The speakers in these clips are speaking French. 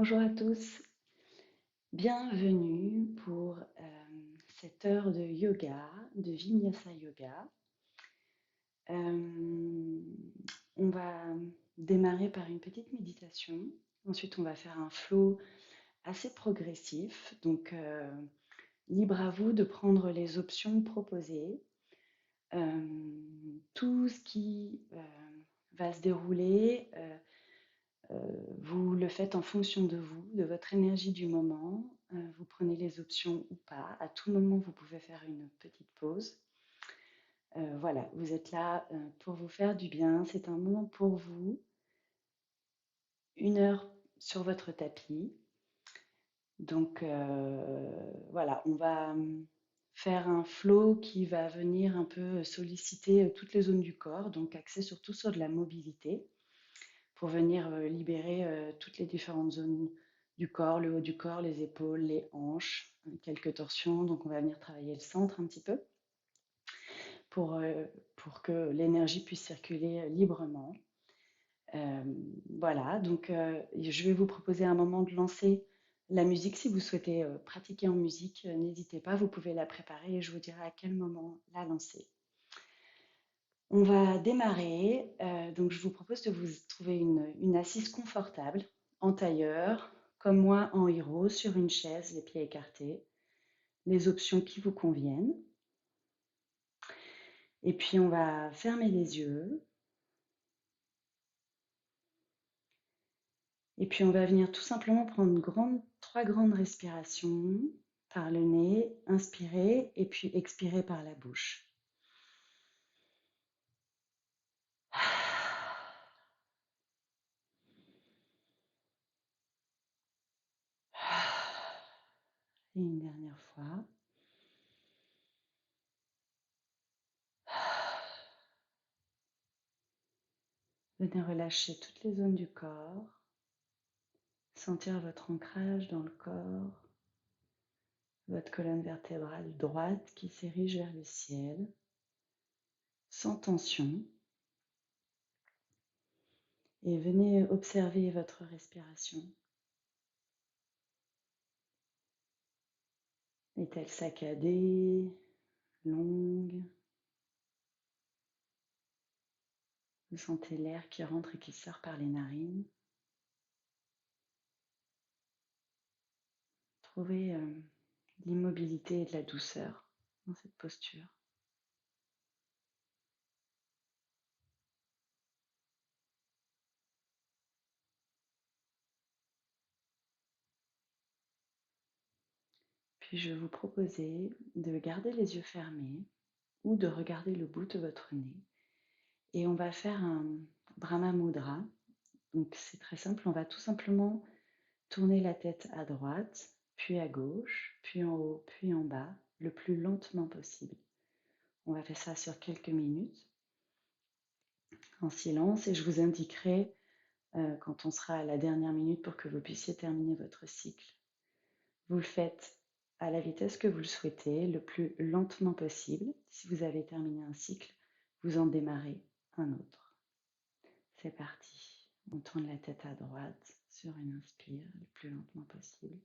Bonjour à tous, bienvenue pour cette heure de yoga, de Vinyasa Yoga. Euh, on va démarrer par une petite méditation. Ensuite, on va faire un flow assez progressif. Donc, libre à vous de prendre les options proposées. Tout ce qui va se dérouler vous le faites en fonction de vous, de votre énergie du moment. Vous prenez les options ou pas. À tout moment, vous pouvez faire une petite pause. Voilà, vous êtes là pour vous faire du bien. C'est un moment pour vous. 1 heure sur votre tapis. Donc voilà, on va faire un flow qui va venir un peu solliciter toutes les zones du corps, donc axé surtout sur de la mobilité, pour venir libérer toutes les différentes zones du corps, le haut du corps, les épaules, les hanches, quelques torsions. Donc on va venir travailler le centre un petit peu pour, euh, pour que l'énergie puisse circuler librement. Euh, voilà, donc je vais vous proposer un moment de lancer la musique. Si vous souhaitez pratiquer en musique, n'hésitez pas, vous pouvez la préparer et je vous dirai à quel moment la lancer. On va démarrer, donc je vous propose de vous trouver une assise confortable, en tailleur, comme moi en héros, sur une chaise, les pieds écartés, les options qui vous conviennent. Et puis on va fermer les yeux. Et puis on va venir tout simplement prendre 3 grandes respirations par le nez, inspirer et puis expirer par la bouche. Et une dernière fois. Venez relâcher toutes les zones du corps, sentir votre ancrage dans le corps, votre colonne vertébrale droite qui s'érige vers le ciel, sans tension. Et venez observer votre respiration. Est-elle saccadée, longue? Vous sentez l'air qui rentre et qui sort par les narines. Trouvez de l'immobilité et de la douceur dans cette posture. Puis je vais vous proposer de garder les yeux fermés ou de regarder le bout de votre nez. Et on va faire un Brahma Mudra. Donc c'est très simple, on va tout simplement tourner la tête à droite, puis à gauche, puis en haut, puis en bas, le plus lentement possible. On va faire ça sur quelques minutes en silence et je vous indiquerai quand on sera à la dernière minute pour que vous puissiez terminer votre cycle. Vous le faites à la vitesse que vous le souhaitez, le plus lentement possible. Si vous avez terminé un cycle, vous en démarrez un autre. C'est parti. On tourne la tête à droite sur une inspire le plus lentement possible.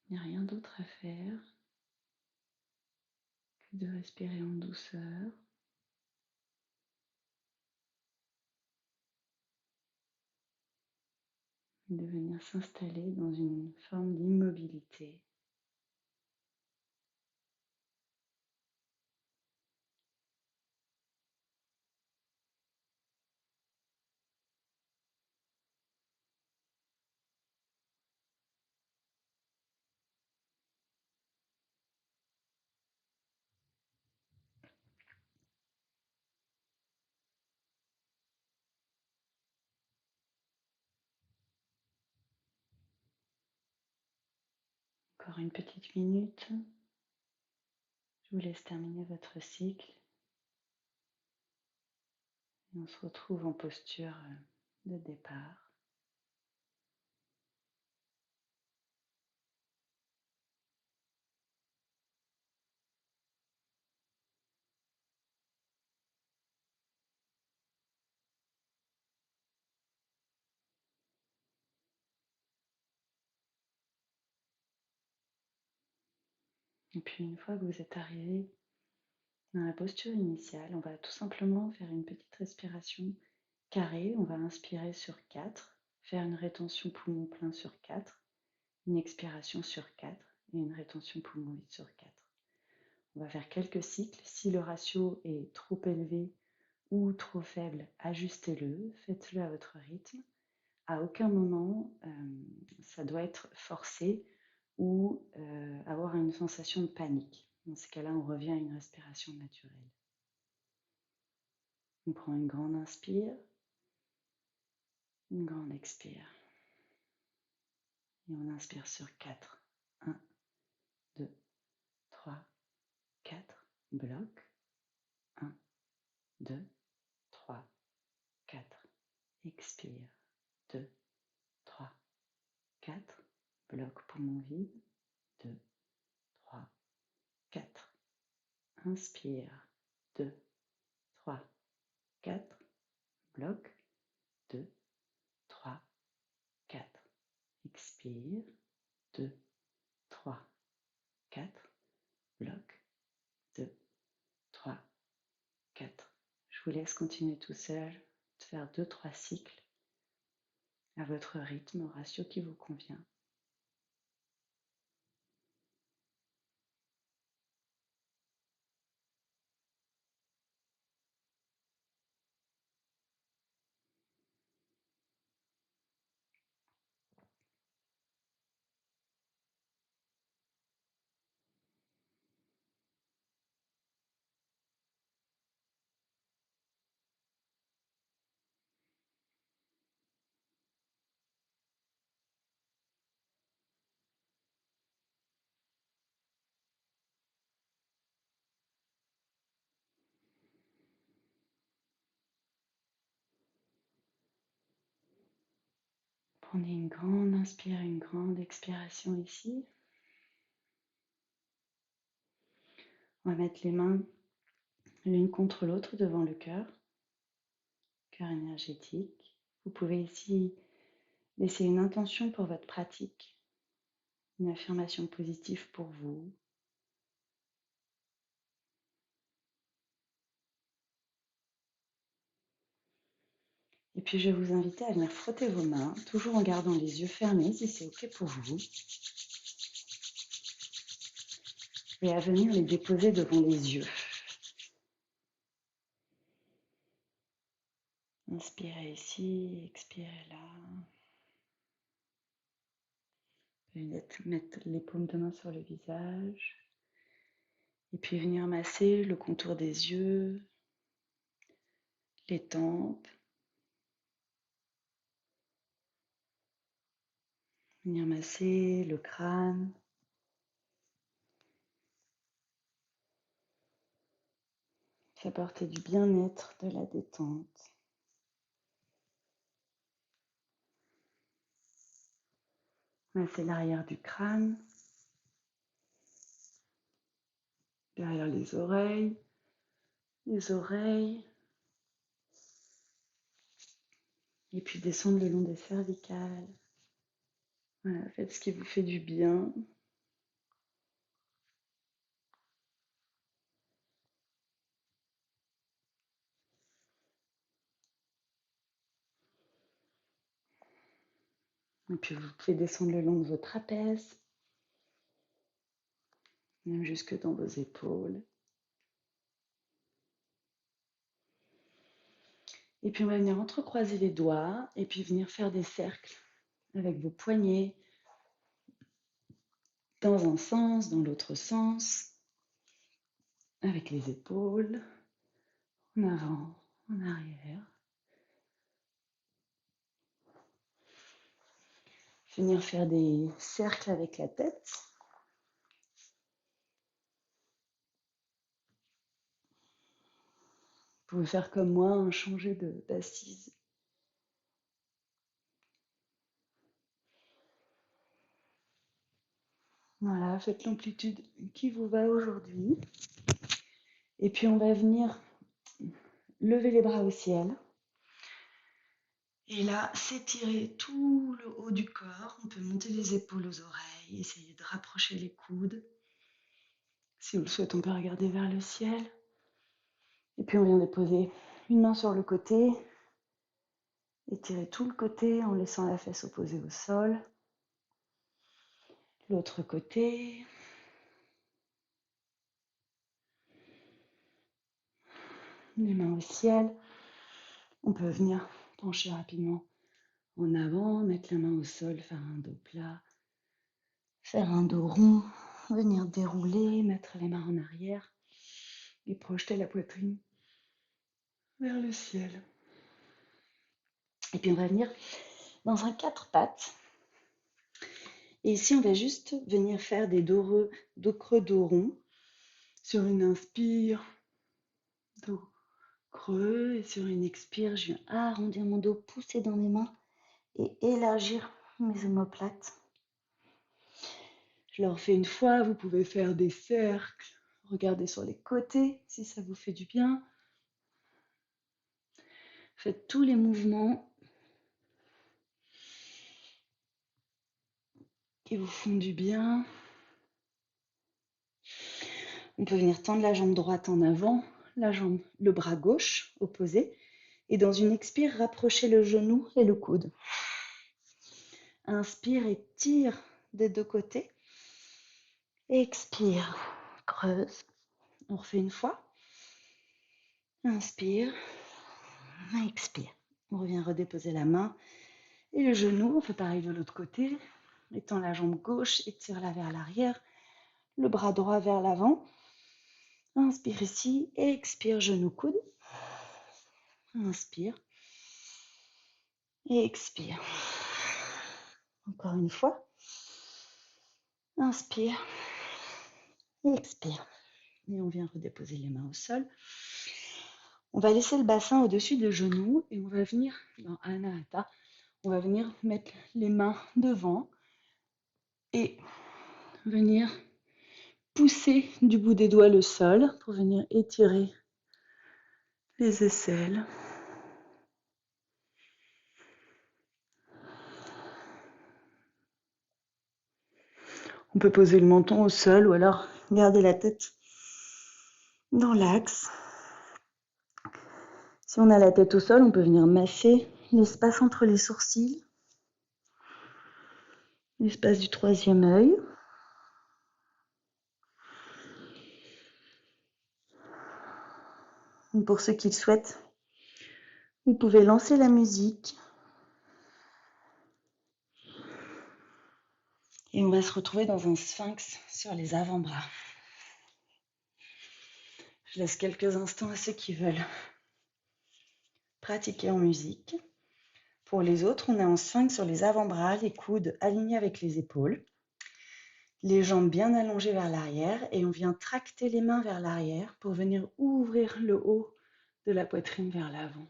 Il n'y a rien d'autre à faire que de respirer en douceur. De venir s'installer dans une forme d'immobilité. encore une petite minute. Je vous laisse terminer votre cycle. Et on se retrouve en posture de départ. Et puis une fois que vous êtes arrivé dans la posture initiale, on va tout simplement faire une petite respiration carrée. On va inspirer sur 4, faire une rétention poumon plein sur 4, une expiration sur 4 et une rétention poumon vide sur 4. On va faire quelques cycles. Si le ratio est trop élevé ou trop faible, ajustez-le, faites-le à votre rythme. À aucun moment, ça doit être forcé ou avoir une sensation de panique. Dans ce cas-là, on revient à une respiration naturelle. On prend une grande inspire, une grande expire. Et on inspire sur 4. 1, 2, 3, 4. Bloc. 1, 2, 3, 4. Expire. 2, 3, 4. Bloc poumon vide. 2, 3, 4. Inspire. 2, 3, 4. Bloc. 2, 3, 4. Expire. 2, 3, 4. Bloc. 2, 3, 4. Je vous laisse continuer tout seul de faire 2-3 cycles à votre rythme, au ratio qui vous convient. Prenez une grande inspire, une grande expiration ici. On va mettre les mains l'une contre l'autre devant le cœur énergétique. Vous pouvez ici laisser une intention pour votre pratique, une affirmation positive pour vous. Et puis je vais vous inviter à venir frotter vos mains, toujours en gardant les yeux fermés si c'est OK pour vous. Et à venir les déposer devant les yeux. Inspirez ici, expirez là. Mettre les paumes de main sur le visage. Et puis venir masser le contour des yeux, les tempes. Venir masser le crâne. Apporter du bien-être, de la détente. Masser l'arrière du crâne. Derrière les oreilles. Et puis descendre le long des cervicales. Voilà, faites ce qui vous fait du bien. Et puis vous pouvez descendre le long de vos trapèzes, même jusque dans vos épaules. Et puis on va venir entrecroiser les doigts et puis venir faire des cercles avec vos poignets dans un sens, dans l'autre sens, avec les épaules, en avant, en arrière. Venir faire des cercles avec la tête. pouvez faire comme moi, hein, changer d'assise. Voilà, faites l'amplitude qui vous va aujourd'hui. Et puis on va venir lever les bras au ciel. Et là, s'étirer tout le haut du corps. On peut monter les épaules aux oreilles, essayer de rapprocher les coudes. Si vous le souhaitez, on peut regarder vers le ciel. Et puis on vient déposer une main sur le côté. Étirer tout le côté en laissant la fesse opposée au sol. L'autre côté. Les mains au ciel. On peut venir pencher rapidement en avant, mettre la main au sol, faire un dos plat, faire un dos rond, venir dérouler, mettre les mains en arrière et projeter la poitrine vers le ciel. Et puis on va venir dans un 4 pattes. Et ici, on va juste venir faire des dos creux, dos rond. Sur une inspire, dos creux. Et sur une expire, je viens arrondir mon dos, pousser dans mes mains et élargir mes omoplates. Je le refais une fois. Vous pouvez faire des cercles. Regardez sur les côtés si ça vous fait du bien. Faites tous les mouvements qui vous font du bien. On peut venir tendre la jambe droite en avant, le bras gauche opposé. Et dans une expire, rapprochez le genou et le coude. Inspire et tire des deux côtés. Expire, creuse. On refait une fois. Inspire, expire. On revient redéposer la main et le genou. On fait pareil de l'autre côté. Étends la jambe gauche, étire-la vers l'arrière. Le bras droit vers l'avant. Inspire ici, expire, genou, coude. Inspire et expire. Encore une fois. Inspire et expire. Et on vient redéposer les mains au sol. On va laisser le bassin au-dessus des genoux et on va venir dans Anahata. On va venir mettre les mains devant et venir pousser du bout des doigts le sol pour venir étirer les aisselles. On peut poser le menton au sol ou alors garder la tête dans l'axe. Si on a la tête au sol, on peut venir masser l'espace entre les sourcils, l'espace du troisième œil. Pour ceux qui le souhaitent, vous pouvez lancer la musique. Et on va se retrouver dans un sphinx sur les avant-bras. Je laisse quelques instants à ceux qui veulent pratiquer en musique. Pour les autres, on est en sphinx sur les avant-bras, les coudes alignés avec les épaules, les jambes bien allongées vers l'arrière et on vient tracter les mains vers l'arrière pour venir ouvrir le haut de la poitrine vers l'avant.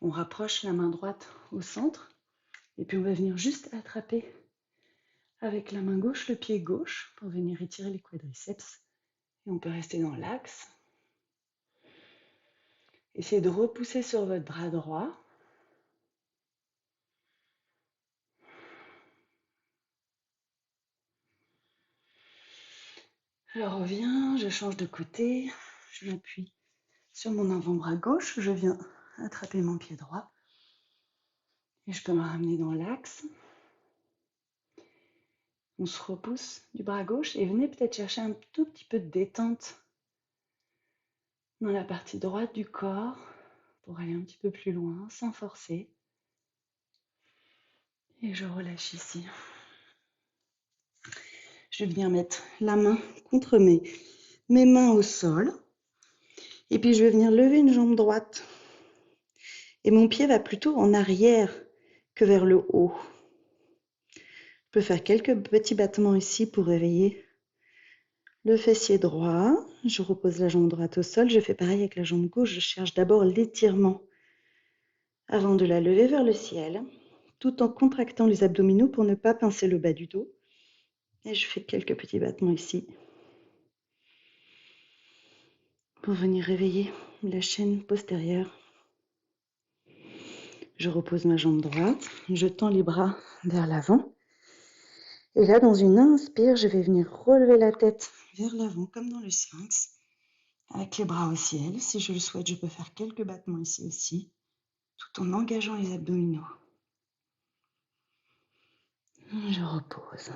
On rapproche la main droite au centre et puis on va venir juste attraper avec la main gauche le pied gauche pour venir étirer les quadriceps. Et on peut rester dans l'axe. Essayez de repousser sur votre bras droit. Je reviens, je change de côté, je m'appuie sur mon avant-bras gauche, je viens attraper mon pied droit et je peux me ramener dans l'axe. On se repousse du bras gauche et venez peut-être chercher un tout petit peu de détente dans la partie droite du corps pour aller un petit peu plus loin sans forcer. Et je relâche ici. Je vais venir mettre la main contre mes mains au sol. Et puis je vais venir lever une jambe droite. Et mon pied va plutôt en arrière que vers le haut. Je peux faire quelques petits battements ici pour réveiller le fessier droit. Je repose la jambe droite au sol. Je fais pareil avec la jambe gauche. Je cherche d'abord l'étirement avant de la lever vers le ciel, tout en contractant les abdominaux pour ne pas pincer le bas du dos. Et je fais quelques petits battements ici pour venir réveiller la chaîne postérieure. Je repose ma jambe droite, je tends les bras vers l'avant. Et là, dans une inspire, je vais venir relever la tête vers l'avant, comme dans le sphinx, avec les bras au ciel. Si je le souhaite, je peux faire quelques battements ici aussi, tout en engageant les abdominaux. Je repose.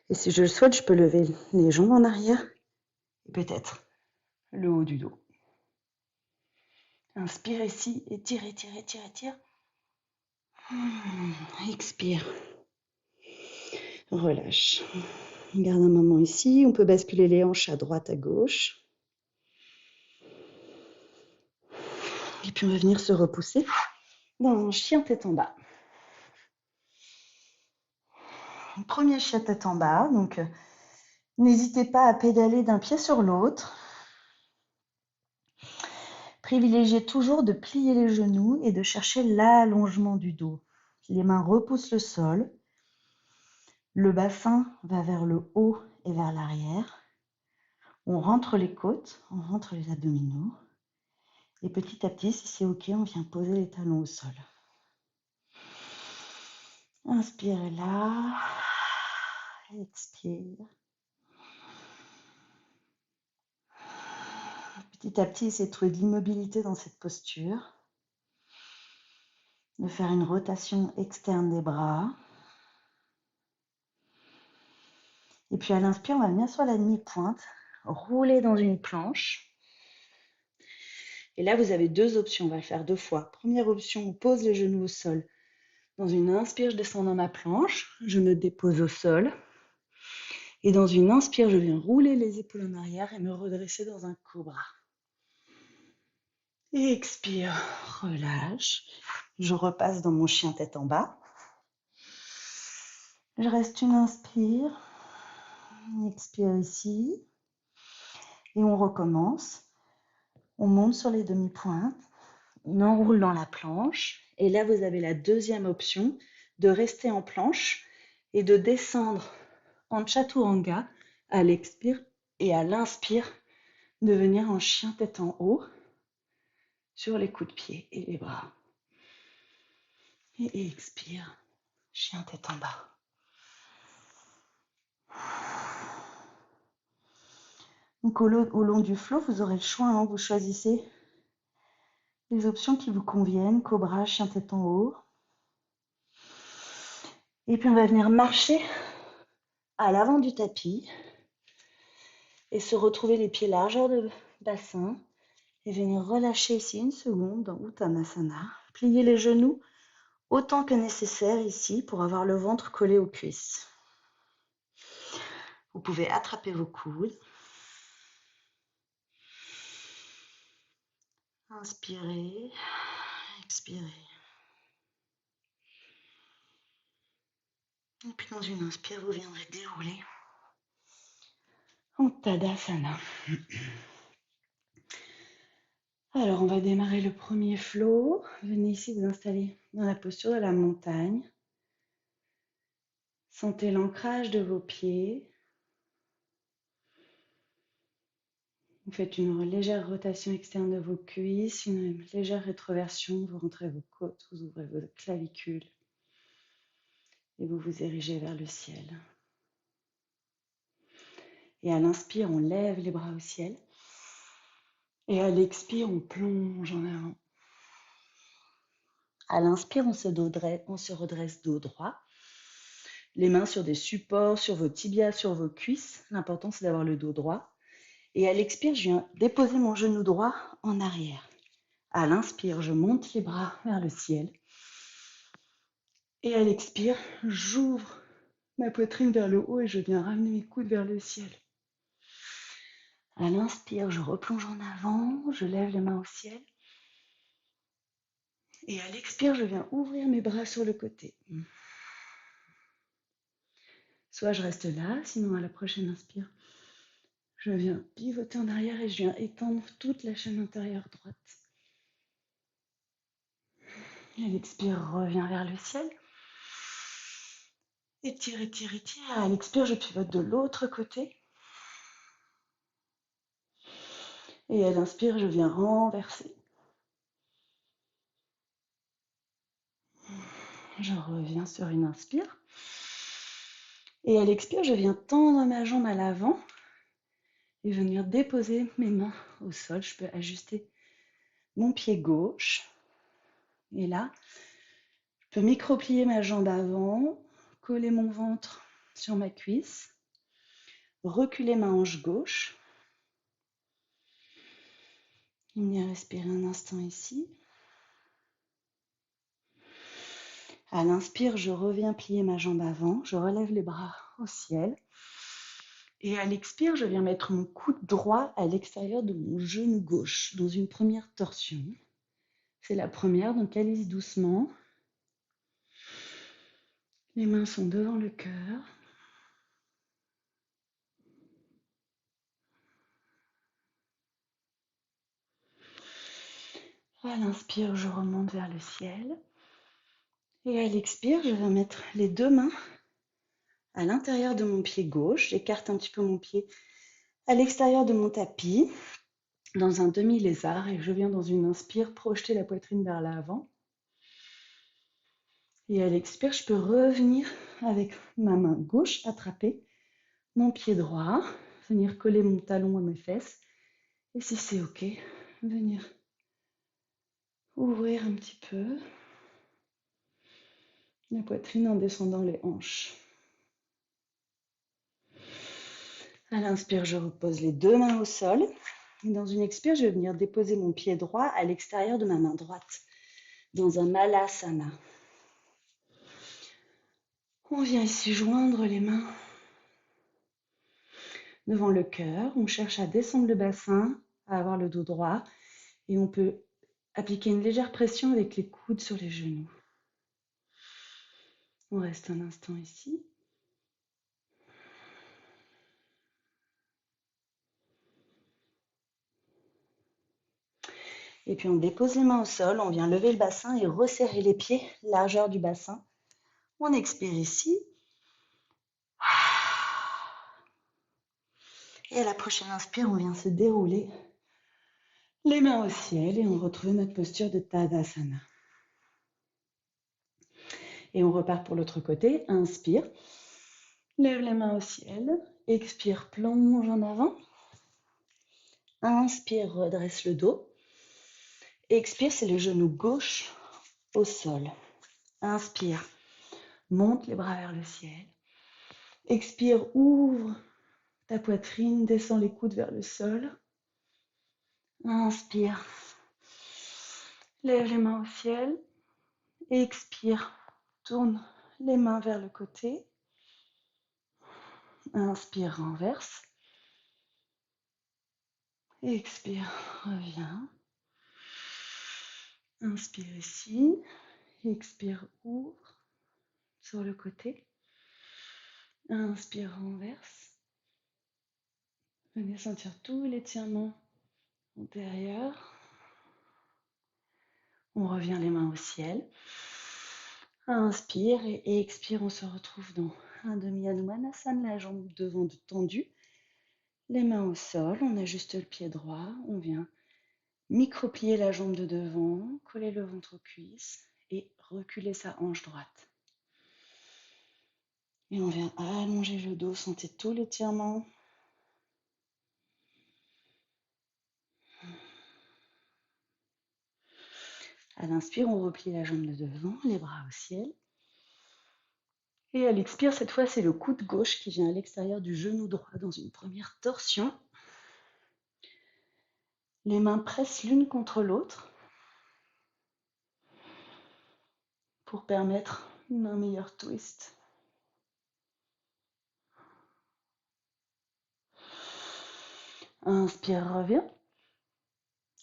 Et si je le souhaite, je peux lever les jambes en arrière et peut-être le haut du dos. Inspire ici, étire, étire, étire, étire. Expire. Relâche. Garde un moment ici. On peut basculer les hanches à droite, à gauche. Et puis on va venir se repousser dans un chien tête en bas. Premier chien tête en bas. Donc n'hésitez pas à pédaler d'un pied sur l'autre. Privilégiez toujours de plier les genoux et de chercher l'allongement du dos. Les mains repoussent le sol. Le bassin va vers le haut et vers l'arrière. On rentre les côtes, on rentre les abdominaux. Et petit à petit, si c'est OK, on vient poser les talons au sol. Inspirez là. Expire. Petit à petit, essayez de trouver de l'immobilité dans cette posture. De faire une rotation externe des bras. Et puis à l'inspire, on va venir sur la demi-pointe, rouler dans une planche. Et là, vous avez deux options, on va le faire 2 fois. Première option, on pose les genoux au sol. Dans une inspire, je descends dans ma planche, je me dépose au sol. Et dans une inspire, je viens rouler les épaules en arrière et me redresser dans un cobra. Et expire, relâche. Je repasse dans mon chien tête en bas. Je reste une inspire. Expire ici. Et on recommence. On monte sur les demi-pointes. On enroule dans la planche. Et là, vous avez la deuxième option de rester en planche et de descendre en chaturanga à l'expire et à l'inspire de venir en chien tête en haut sur les coups de pied et les bras. Et expire, chien tête en bas. Donc au long du flow, vous aurez le choix, hein, vous choisissez les options qui vous conviennent, cobra, chien tête en haut. Et puis on va venir marcher à l'avant du tapis et se retrouver les pieds largeur de bassin et venir relâcher ici une seconde dans Uttanasana. Plier les genoux autant que nécessaire ici pour avoir le ventre collé aux cuisses. Vous pouvez attraper vos coudes. Inspirez, expirez. Et puis dans une inspire, vous viendrez dérouler en Tadasana. Alors, on va démarrer le premier flow. Venez ici vous installer dans la posture de la montagne. Sentez l'ancrage de vos pieds. Vous faites une légère rotation externe de vos cuisses, une légère rétroversion. Vous rentrez vos côtes, vous ouvrez vos clavicules et vous vous érigez vers le ciel. Et à l'inspire, on lève les bras au ciel. Et à l'expire, on plonge en avant. À l'inspire, on se redresse dos droit. Les mains sur des supports, sur vos tibias, sur vos cuisses. L'important, c'est d'avoir le dos droit. Et à l'expire, je viens déposer mon genou droit en arrière. À l'inspire, je monte les bras vers le ciel. Et à l'expire, j'ouvre ma poitrine vers le haut et je viens ramener mes coudes vers le ciel. À l'inspire, je replonge en avant, je lève les mains au ciel. Et à l'expire, je viens ouvrir mes bras sur le côté. Soit je reste là, sinon à la prochaine inspire, je viens pivoter en arrière et je viens étendre toute la chaîne intérieure droite. Et à l'expire, reviens vers le ciel. Étire, étire, étire. À l'expire, je pivote de l'autre côté. Et à l'inspire, je viens renverser. Je reviens sur une inspire. Et à l'expire, je viens tendre ma jambe à l'avant et venir déposer mes mains au sol. Je peux ajuster mon pied gauche. Et là, je peux micro-plier ma jambe avant, coller mon ventre sur ma cuisse, reculer ma hanche gauche. Venir respirer un instant ici. À l'inspire, je reviens plier ma jambe avant, je relève les bras au ciel. Et à l'expire, je viens mettre mon coude droit à l'extérieur de mon genou gauche, dans une première torsion. C'est la première, donc allez-y doucement. Les mains sont devant le cœur. À l'inspire, je remonte vers le ciel. Et à l'expire, je vais mettre les deux mains à l'intérieur de mon pied gauche. J'écarte un petit peu mon pied à l'extérieur de mon tapis, dans un demi-lézard. Et je viens dans une inspire projeter la poitrine vers l'avant. Et à l'expire, je peux revenir avec ma main gauche, attraper mon pied droit, venir coller mon talon à mes fesses. Et si c'est OK, venir ouvrir un petit peu la poitrine en descendant les hanches. À l'inspire, je repose les deux mains au sol. Et dans une expire, je vais venir déposer mon pied droit à l'extérieur de ma main droite, dans un malasana. On vient ici joindre les mains devant le cœur. On cherche à descendre le bassin, à avoir le dos droit. Et on peut appliquer une légère pression avec les coudes sur les genoux. On reste un instant ici. Et puis on dépose les mains au sol, on vient lever le bassin et resserrer les pieds, largeur du bassin. On expire ici. Et à la prochaine inspire, on vient se dérouler les mains au ciel et on retrouve notre posture de Tadasana. Et on repart pour l'autre côté. Inspire, lève les mains au ciel. Expire, plonge en avant. Inspire, redresse le dos. Expire, c'est le genou gauche au sol. Inspire, monte les bras vers le ciel. Expire, ouvre ta poitrine, descends les coudes vers le sol. Inspire, lève les mains au ciel. Expire, tourne les mains vers le côté. Inspire, renverse. Expire, reviens. Inspire ici. Expire, ouvre sur le côté. Inspire, renverse. Venez sentir tout l'étirement antérieur. On revient les mains au ciel. Inspire et expire, on se retrouve dans un demi-hanumanasana, la jambe devant tendue. Les mains au sol, on ajuste le pied droit, on vient micro-plier la jambe de devant, coller le ventre aux cuisses et reculer sa hanche droite. Et on vient allonger le dos, sentez tout l'étirement. À l'inspire, on replie la jambe de devant, les bras au ciel. Et à l'expire, cette fois, c'est le coude gauche qui vient à l'extérieur du genou droit dans une première torsion. Les mains pressent l'une contre l'autre pour permettre un meilleur twist. Inspire, reviens.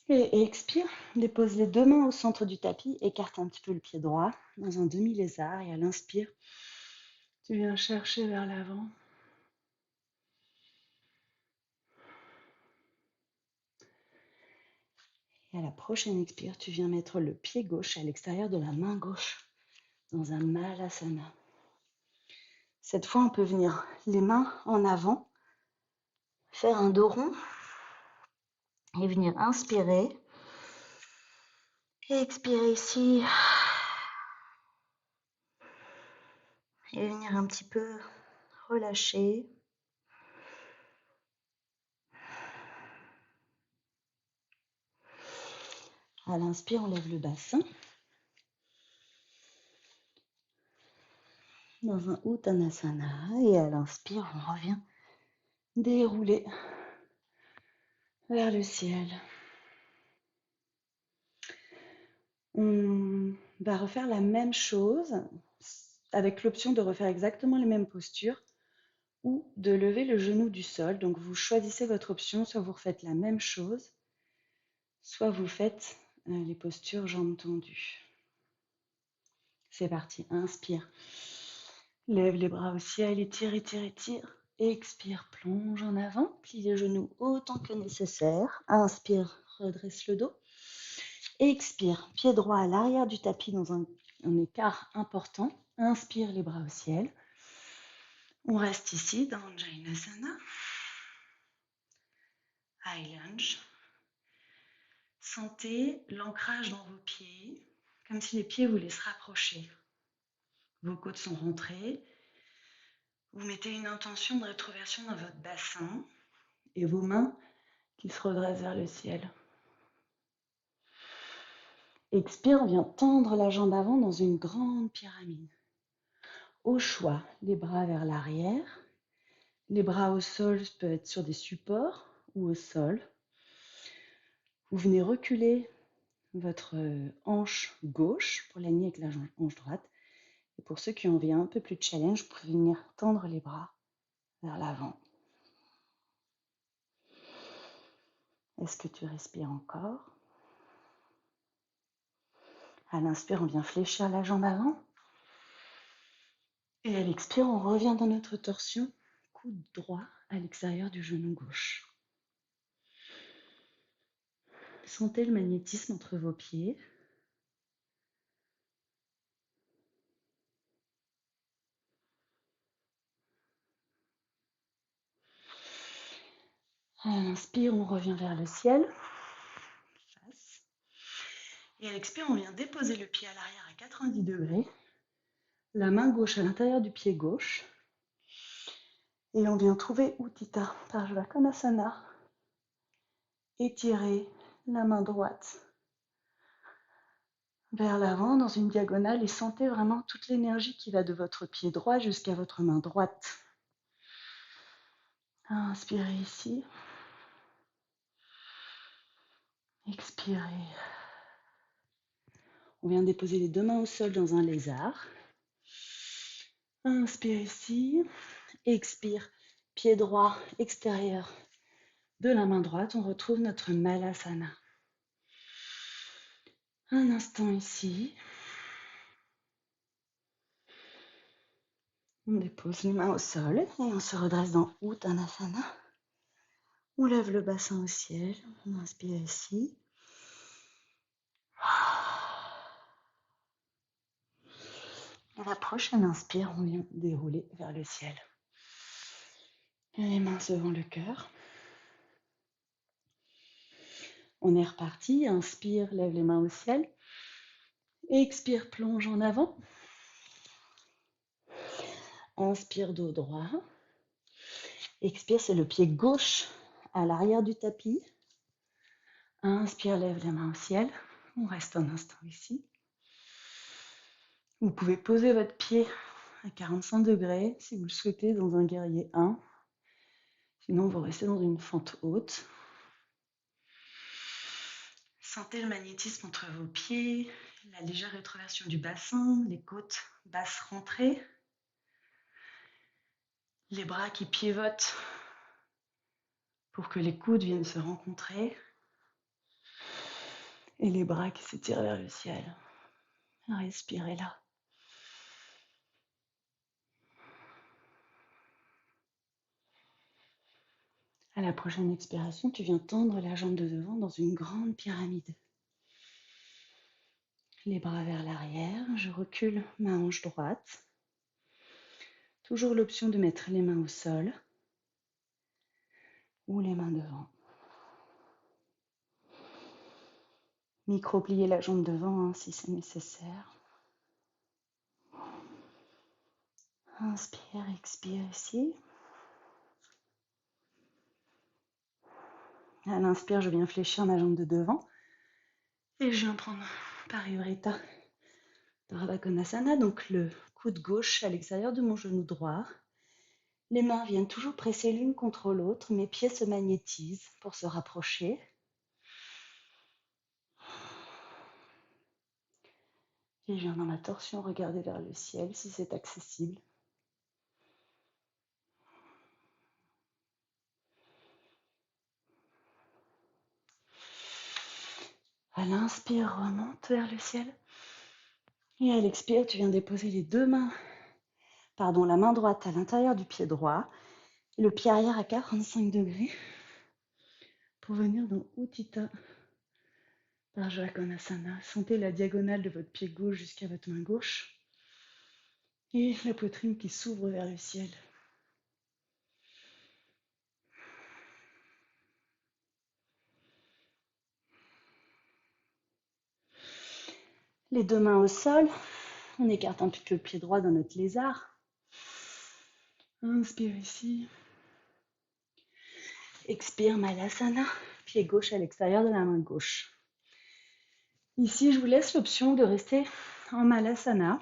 Et expire, dépose les deux mains au centre du tapis, écarte un petit peu le pied droit dans un demi-lézard et à l'inspire, Tu viens chercher vers l'avant. Et à la prochaine expire, tu viens mettre le pied gauche à l'extérieur de la main gauche dans un Malasana. Cette fois, on peut venir les mains en avant, faire un dos rond et venir inspirer. Et expirer ici. Et venir un petit peu relâcher. À l'inspire, on lève le bassin. Dans un Uttanasana. Et à l'inspire, on revient dérouler vers le ciel. On va refaire la même chose avec l'option de refaire exactement les mêmes postures ou de lever le genou du sol. Donc vous choisissez votre option, soit vous refaites la même chose, soit vous faites les postures jambes tendues. C'est parti, inspire. Lève les bras au ciel, étire, étire, étire. Expire, plonge en avant, plie les genoux autant que nécessaire. Inspire, redresse le dos. Expire, pied droit à l'arrière du tapis dans un écart important. Inspire, les bras au ciel. On reste ici dans Jainasana. High lunge. Sentez l'ancrage dans vos pieds, comme si les pieds voulaient se rapprocher. Vos côtes sont rentrées. Vous mettez une intention de rétroversion dans votre bassin et vos mains qui se redressent vers le ciel. Expire, on vient tendre la jambe avant dans une grande pyramide. Au choix, les bras vers l'arrière. Les bras au sol peuvent être sur des supports ou au sol. Vous venez reculer votre hanche gauche pour l'aligner avec la hanche droite. Et pour ceux qui ont envie un peu plus de challenge, vous pouvez venir tendre les bras vers l'avant. Est-ce que tu respires encore? À l'inspire, on vient fléchir la jambe avant. Et à l'expire, on revient dans notre torsion, coude droit à l'extérieur du genou gauche. Sentez le magnétisme entre vos pieds. À l'inspire, on revient vers le ciel. Et à l'expire, on vient déposer le pied à l'arrière à 90 degrés. La main gauche à l'intérieur du pied gauche. Et on vient trouver Utthita Parsvakonasana. Étirez la main droite vers l'avant dans une diagonale et sentez vraiment toute l'énergie qui va de votre pied droit jusqu'à votre main droite. Inspirez ici. Expirez. On vient déposer les deux mains au sol dans un lézard. Inspire ici. Expire. Pied droit extérieur de la main droite. On retrouve notre Malasana. Un instant ici. On dépose les mains au sol et on se redresse dans Uttanasana. On lève le bassin au ciel. On inspire ici. À la prochaine inspire, on vient dérouler vers le ciel. Les mains devant le cœur. On est reparti. Inspire, lève les mains au ciel. Expire, plonge en avant. Inspire, dos droit. Expire, c'est le pied gauche à l'arrière du tapis. Inspire, lève les mains au ciel. On reste un instant ici. Vous pouvez poser votre pied à 45 degrés si vous le souhaitez dans un guerrier 1. Sinon, vous restez dans une fente haute. Sentez le magnétisme entre vos pieds, la légère rétroversion du bassin, les côtes basses rentrées, les bras qui pivotent pour que les coudes viennent se rencontrer et les bras qui s'étirent vers le ciel. Respirez là. À la prochaine expiration, tu viens tendre la jambe de devant dans une grande pyramide. Les bras vers l'arrière, je recule ma hanche droite. Toujours l'option de mettre les mains au sol ou les mains devant. Micro-plier la jambe devant si c'est nécessaire. Inspire, expire ici. À l'inspire, je viens fléchir ma jambe de devant. Et je viens prendre Parivrtta Dharma Konasana, donc le coude gauche à l'extérieur de mon genou droit. Les mains viennent toujours presser l'une contre l'autre, mes pieds se magnétisent pour se rapprocher. Et je viens dans ma torsion regarder vers le ciel si c'est accessible. À l'inspire, remonte vers le ciel. Et à l'expire, tu viens déposer la main droite à l'intérieur du pied droit, le pied arrière à 45 degrés pour venir dans Utthita Vajra Konasana. Sentez la diagonale de votre pied gauche jusqu'à votre main gauche et la poitrine qui s'ouvre vers le ciel. Les deux mains au sol, on écarte un petit peu le pied droit dans notre lézard. Inspire ici. Expire Malasana, pied gauche à l'extérieur de la main gauche. Ici, je vous laisse l'option de rester en Malasana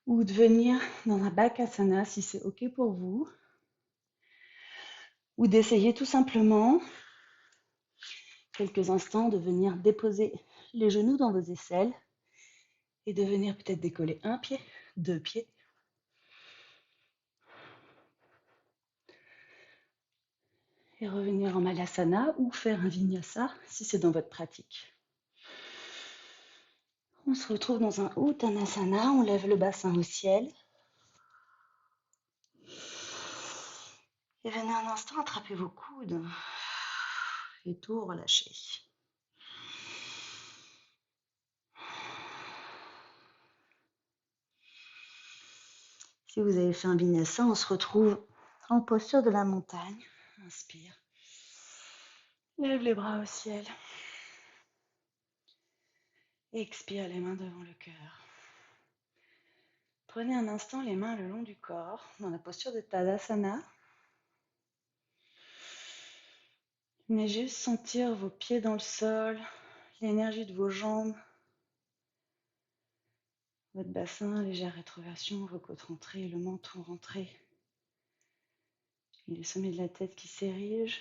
ou de venir dans un Bakasana si c'est OK pour vous. Ou d'essayer tout simplement, quelques instants, de venir déposer les genoux dans vos aisselles et de venir peut-être décoller un pied, deux pieds. Et revenir en Malasana ou faire un Vinyasa si c'est dans votre pratique. On se retrouve dans un Uttanasana, on lève le bassin au ciel. Et venez un instant attraper vos coudes et tout relâcher. Si vous avez fait un Vinyasa, on se retrouve en posture de la montagne. Inspire. Lève les bras au ciel. Expire les mains devant le cœur. Prenez un instant les mains le long du corps, dans la posture de Tadasana. Venez juste sentir vos pieds dans le sol, l'énergie de vos jambes, votre bassin, légère rétroversion, vos côtes rentrées, le menton rentré. Et le sommet de la tête qui s'érige.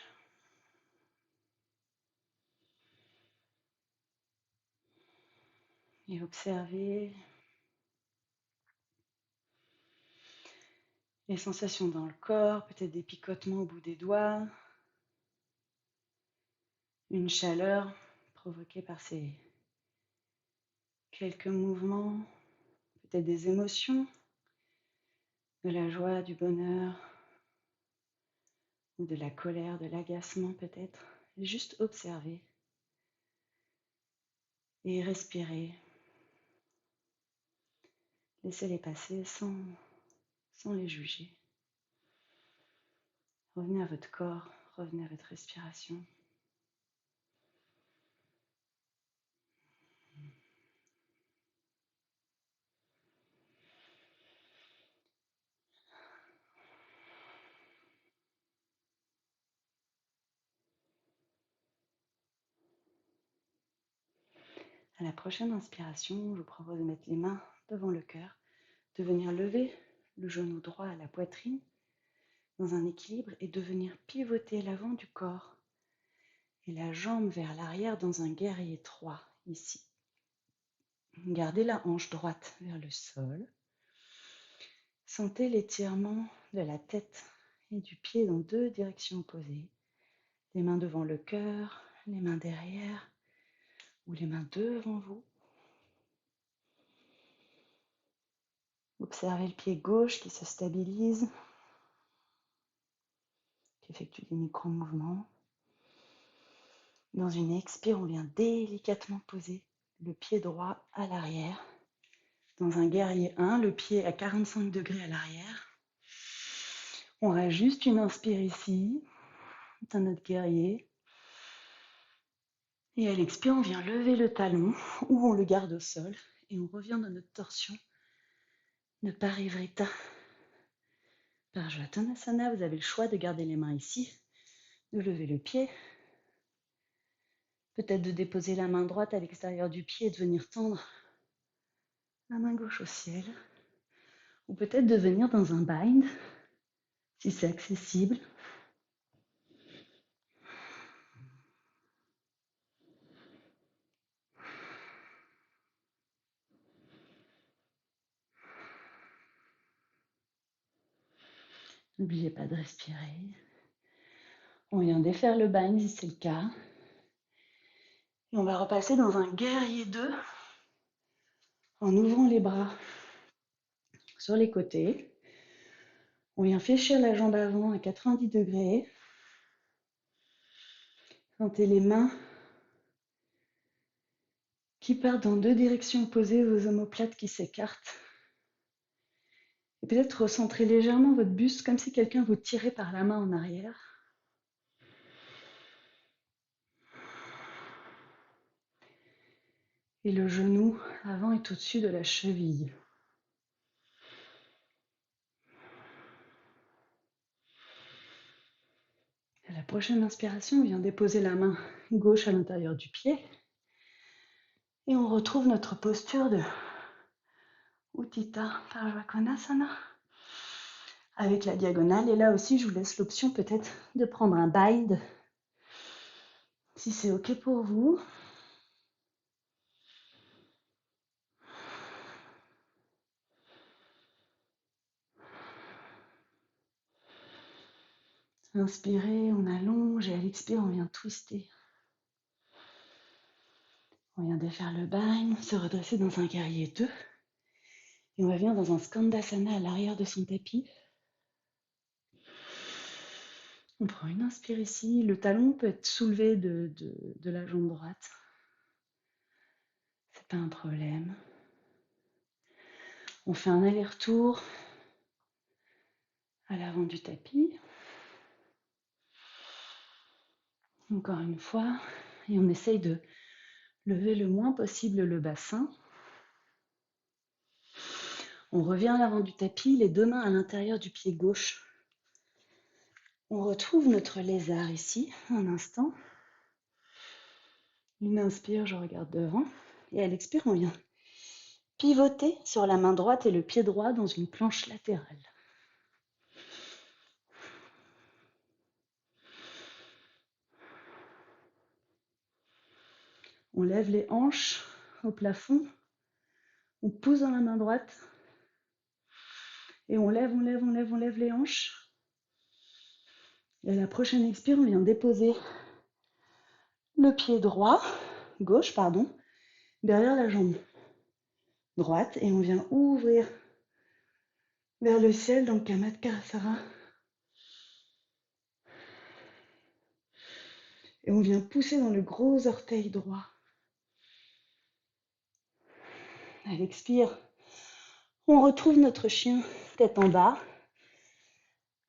Et observez les sensations dans le corps, peut-être des picotements au bout des doigts, une chaleur provoquée par ces quelques mouvements, peut-être des émotions, de la joie, du bonheur, ou de la colère, de l'agacement peut-être. Juste observer et respirer. Laissez-les passer sans les juger. Revenez à votre corps, revenez à votre respiration. À la prochaine inspiration, je vous propose de mettre les mains devant le cœur, de venir lever le genou droit à la poitrine dans un équilibre et de venir pivoter l'avant du corps et la jambe vers l'arrière dans un guerrier 3 ici. Gardez la hanche droite vers le sol. Sentez l'étirement de la tête et du pied dans deux directions opposées. Les mains devant le cœur, les mains derrière ou les mains devant vous. Observez le pied gauche qui se stabilise, qui effectue des micro-mouvements. Dans une expire, on vient délicatement poser le pied droit à l'arrière. Dans un guerrier 1, le pied à 45 degrés à l'arrière. On reste juste une inspire ici, dans notre guerrier. Et à l'expire, on vient lever le talon ou on le garde au sol et on revient dans notre torsion de Parivrtta. Parshvanottanasana, vous avez le choix de garder les mains ici, de lever le pied, peut-être de déposer la main droite à l'extérieur du pied et de venir tendre la main gauche au ciel, ou peut-être de venir dans un bind, si c'est accessible. N'oubliez pas de respirer. On vient défaire le bind si c'est le cas. Et on va repasser dans un guerrier 2 en ouvrant les bras sur les côtés. On vient fléchir la jambe avant à 90 degrés. Sentez les mains qui partent dans deux directions opposées, vos omoplates qui s'écartent. Et peut-être recentrer légèrement votre buste comme si quelqu'un vous tirait par la main en arrière. Et le genou avant est au-dessus de la cheville. À la prochaine inspiration, on vient déposer la main gauche à l'intérieur du pied. Et on retrouve notre posture de Utthita Parshvakonasana avec la diagonale. Et là aussi, je vous laisse l'option peut-être de prendre un bind si c'est OK pour vous. Inspirez, on allonge et à l'expire, on vient twister. On vient défaire le bind, se redresser dans un guerrier 2. Et on va venir dans un Skandasana à l'arrière de son tapis. On prend une inspire ici. Le talon peut être soulevé de la jambe droite. C'est pas un problème. On fait un aller-retour à l'avant du tapis. Encore une fois. Et on essaye de lever le moins possible le bassin. On revient à l'avant du tapis, les deux mains à l'intérieur du pied gauche. On retrouve notre lézard ici, un instant. Une inspire, je regarde devant. Et à l'expire, on vient pivoter sur la main droite et le pied droit dans une planche latérale. On lève les hanches au plafond. On pousse dans la main droite. Et on lève les hanches. Et à la prochaine expire, on vient déposer le pied gauche, derrière la jambe droite. Et on vient ouvrir vers le ciel dans le Kamatkarasara. Et on vient pousser dans le gros orteil droit. À l'expire, on retrouve notre chien tête en bas,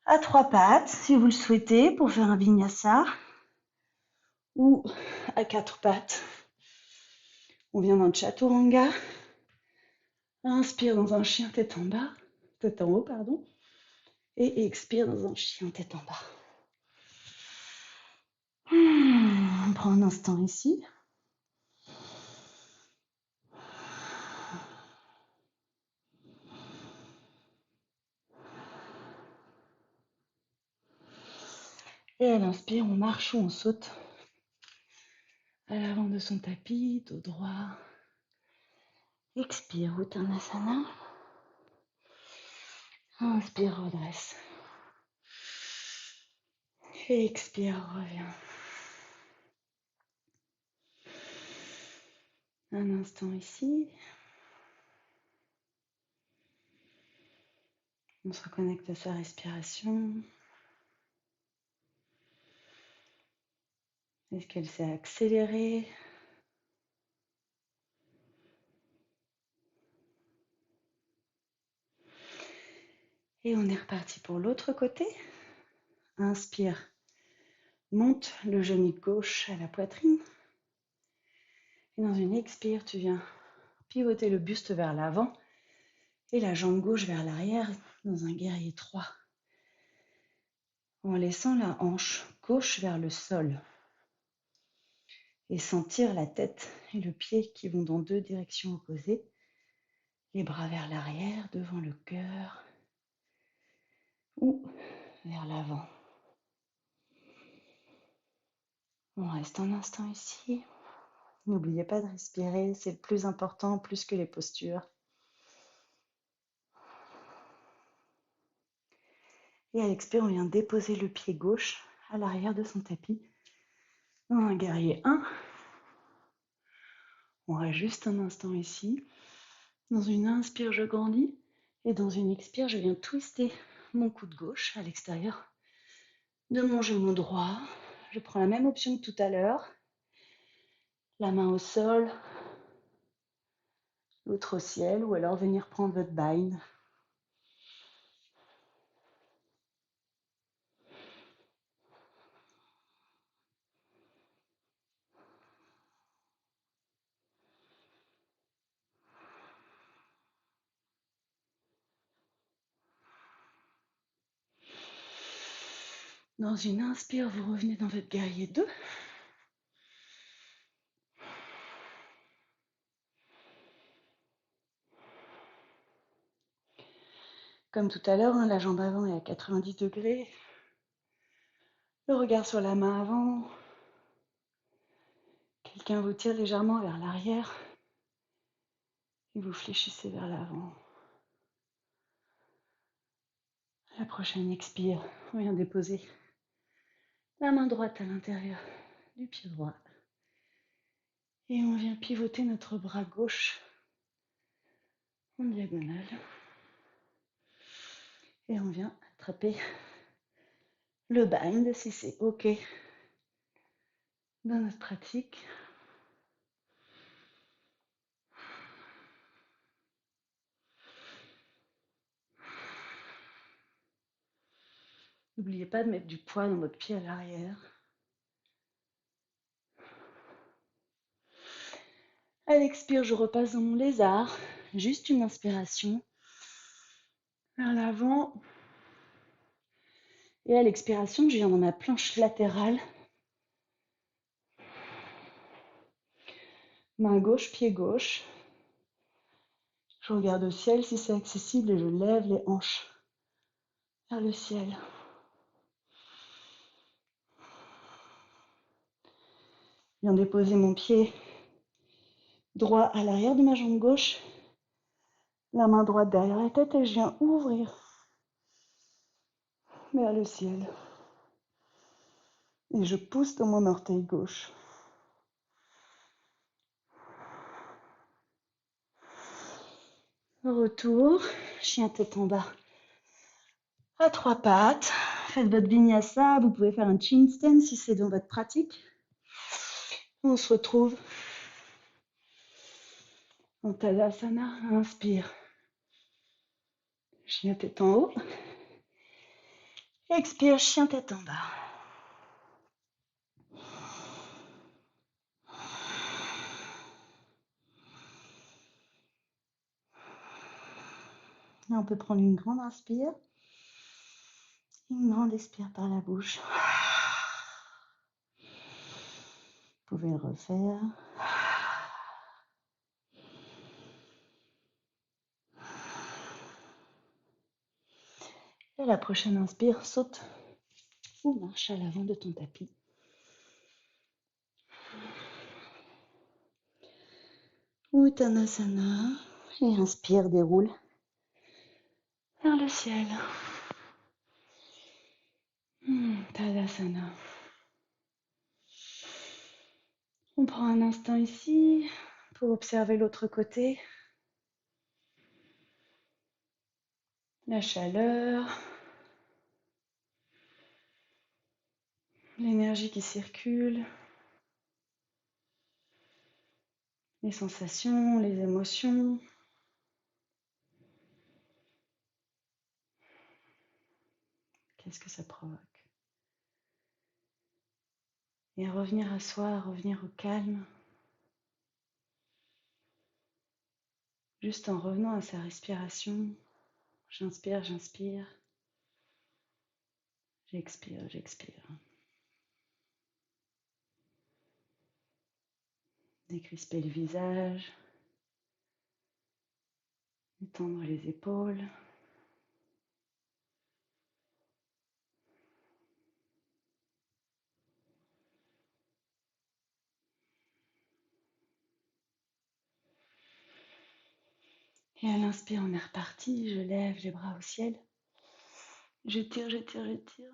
à trois pattes, si vous le souhaitez, pour faire un vinyasa, ou à quatre pattes. On vient dans le chaturanga. Inspire dans un chien tête en bas, tête en haut, et expire dans un chien tête en bas. On prend un instant ici. Et à l'inspire, on marche ou on saute à l'avant de son tapis, dos droit. Expire, Uttanasana. Inspire, redresse. Et expire, reviens. Un instant ici. On se reconnecte à sa respiration. Est-ce qu'elle s'est accélérée? Et on est reparti pour l'autre côté. Inspire. Monte le genou gauche à la poitrine. Et dans une expire, tu viens pivoter le buste vers l'avant et la jambe gauche vers l'arrière dans un guerrier 3. En laissant la hanche gauche vers le sol. Et sentir la tête et le pied qui vont dans 2 directions opposées. Les bras vers l'arrière, devant le cœur ou vers l'avant. On reste un instant ici. N'oubliez pas de respirer, c'est le plus important, plus que les postures. Et à l'expire, on vient déposer le pied gauche à l'arrière de son tapis. Dans un guerrier 1. On reste juste un instant ici. Dans une inspire, je grandis. Et dans une expire, je viens twister mon coude gauche à l'extérieur de mon genou droit. Je prends la même option que tout à l'heure. La main au sol, l'autre au ciel, ou alors venir prendre votre bind. Dans une inspire, vous revenez dans votre guerrier 2. Comme tout à l'heure, la jambe avant est à 90 degrés. Le regard sur la main avant. Quelqu'un vous tire légèrement vers l'arrière et vous fléchissez vers l'avant. La prochaine expire, on vient déposer la main droite à l'intérieur du pied droit. Et on vient pivoter notre bras gauche en diagonale. Et on vient attraper le bind si c'est OK dans notre pratique. N'oubliez pas de mettre du poids dans votre pied à l'arrière. À l'expire, je repasse dans mon lézard. Juste une inspiration vers l'avant. Et à l'expiration, je viens dans ma planche latérale. Main gauche, pied gauche. Je regarde au ciel si c'est accessible et je lève les hanches vers le ciel. Je viens déposer mon pied droit à l'arrière de ma jambe gauche. La main droite derrière la tête et je viens ouvrir vers le ciel. Et je pousse dans mon orteil gauche. Retour, chien tête en bas. À 3 pattes. Faites votre vinyasa. Vous pouvez faire un chin stand si c'est dans votre pratique. On se retrouve en Tadasana. Inspire. Chien tête en haut. Expire, chien tête en bas. Là, on peut prendre une grande inspire. Une grande expire par la bouche. Vous pouvez le refaire. Et la prochaine inspire, saute ou marche à l'avant de ton tapis. Uttanasana. Et inspire, déroule vers le ciel. Tadasana. On prend un instant ici pour observer l'autre côté. La chaleur. L'énergie qui circule. les sensations, les émotions. Qu'est-ce que ça provoque? Et revenir à soi, revenir au calme. Juste en revenant à sa respiration. J'inspire, j'inspire. J'expire, j'expire. Décrisper le visage. Étendre les épaules. Et à l'inspire, on est reparti. Je lève les bras au ciel. J'étire, j'étire, j'étire.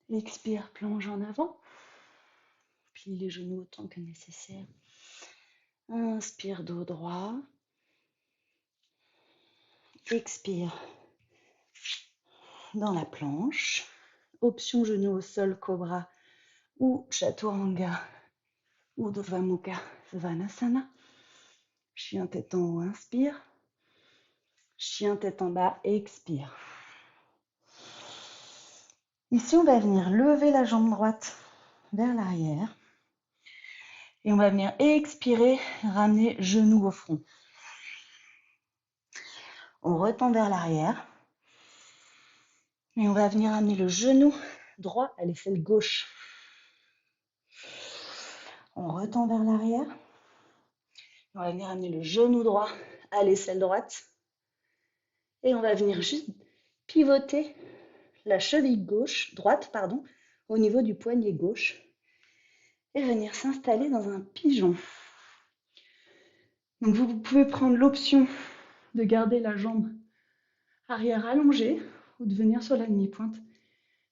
Expire, plonge en avant. Plie les genoux autant que nécessaire. Inspire, dos droit. Expire dans la planche. Option genoux au sol, cobra ou chaturanga ou Urdhva Mukha Svanasana. Chien tête en haut, inspire. Chien tête en bas, expire. Ici, on va venir lever la jambe droite vers l'arrière. Et on va venir expirer, ramener genou au front. On retend vers l'arrière. Et on va venir amener le genou droit à l'aisselle gauche. On retend vers l'arrière. On va venir amener le genou droit à l'aisselle droite. Et on va venir juste pivoter la cheville droite, au niveau du poignet gauche. Et venir s'installer dans un pigeon. Donc vous pouvez prendre l'option de garder la jambe arrière allongée ou de venir sur la demi-pointe.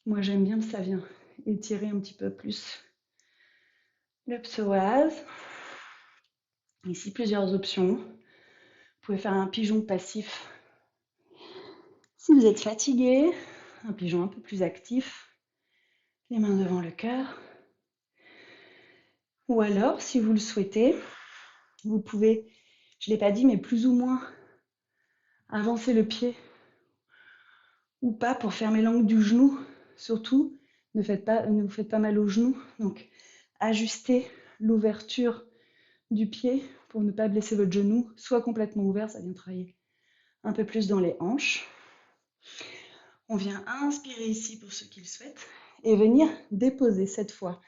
Moi j'aime bien, ça vient étirer un petit peu plus le psoas. Ici plusieurs options. Vous pouvez faire un pigeon passif si vous êtes fatigué, un pigeon un peu plus actif, les mains devant le cœur. Ou alors, si vous le souhaitez, vous pouvez, je ne l'ai pas dit, mais plus ou moins avancer le pied ou pas pour fermer l'angle du genou. Surtout, ne vous faites pas mal au genou. Donc, ajustez l'ouverture du pied pour ne pas blesser votre genou. Soit complètement ouvert, ça vient travailler un peu plus dans les hanches. On vient inspirer ici pour ceux qui le souhaitent et venir déposer cette fois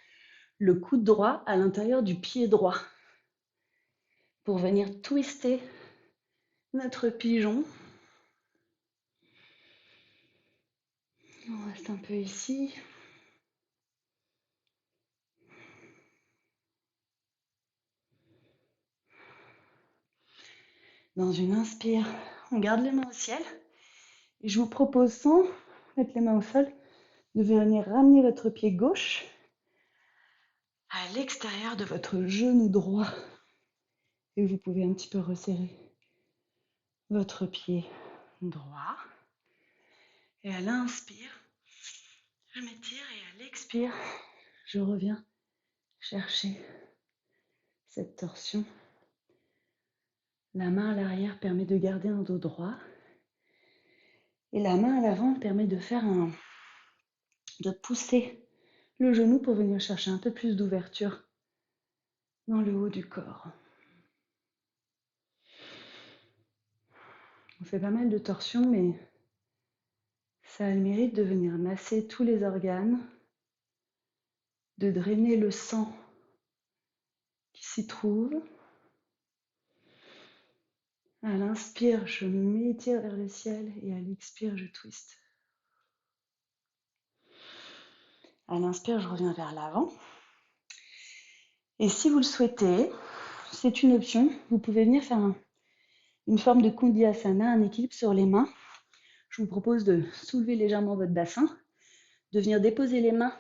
le coude droit à l'intérieur du pied droit pour venir twister notre pigeon. On reste un peu ici. Dans une inspire, on garde les mains au ciel. Et je vous propose, sans mettre les mains au sol, de venir ramener votre pied gauche à l'extérieur de votre genou droit. Et vous pouvez un petit peu resserrer votre pied droit. Et à l'inspire, je m'étire et à l'expire, je reviens chercher cette torsion. La main à l'arrière permet de garder un dos droit. Et la main à l'avant permet de pousser le genou pour venir chercher un peu plus d'ouverture dans le haut du corps. On fait pas mal de torsions, mais ça a le mérite de venir masser tous les organes, de drainer le sang qui s'y trouve. À l'inspire, je m'étire vers le ciel et à l'expire, je twiste. À l'inspire, je reviens vers l'avant. Et si vous le souhaitez, c'est une option. Vous pouvez venir faire une forme de Kundiyasana, un équilibre sur les mains. Je vous propose de soulever légèrement votre bassin, de venir déposer les mains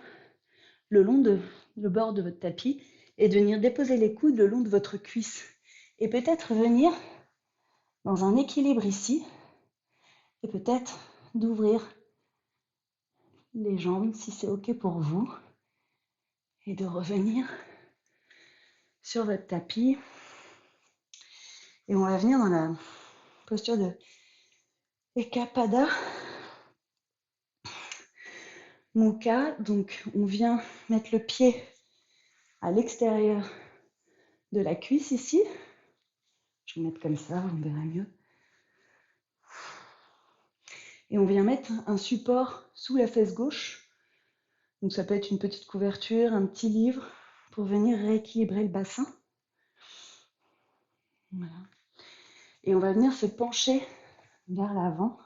le long de le bord de votre tapis et de venir déposer les coudes le long de votre cuisse. Et peut-être venir dans un équilibre ici et peut-être d'ouvrir les jambes si c'est OK pour vous et de revenir sur votre tapis Et on va venir dans la posture de Ekapada Mukha. Donc on vient mettre le pied à l'extérieur de la cuisse ici. Je vais mettre comme ça, on verra mieux. Et on vient mettre un support sous la fesse gauche. Donc ça peut être une petite couverture, un petit livre, pour venir rééquilibrer le bassin. Voilà. Et on va venir se pencher vers l'avant.